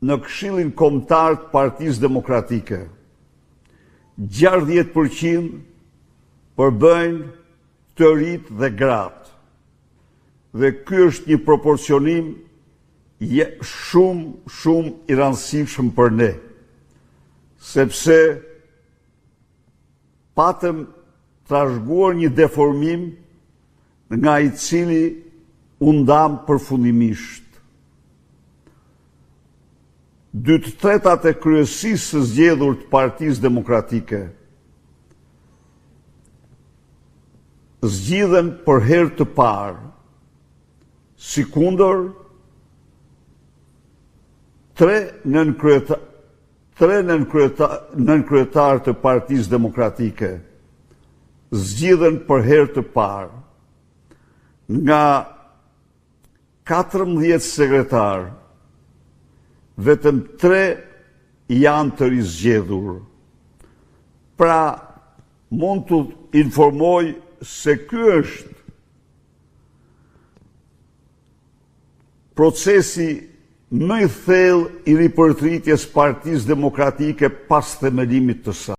në Këshillin Kombëtar të Partisë Demokratike. 60% përbëjnë të rit dhe gratë. Dhe ky është një proporcionim shumë i rëndësishëm për ne, sepse patëm trashëguar një deformim nga i cili u ndam përfundimisht. 2/3 e kryesisë së zgjedhur të Partisë Demokratike zgjidhen për herë të parë, sikundër 3 nënkryetarë të Partisë Demokratike zgjidhen për herë të parë, nga 14 sekretarë, vetëm 3 janë të rizgjedhur. Pra, mund të informoj se ky është procesi më i thellë i ripërtritjes Partisë Demokratike pas themelimit të saj.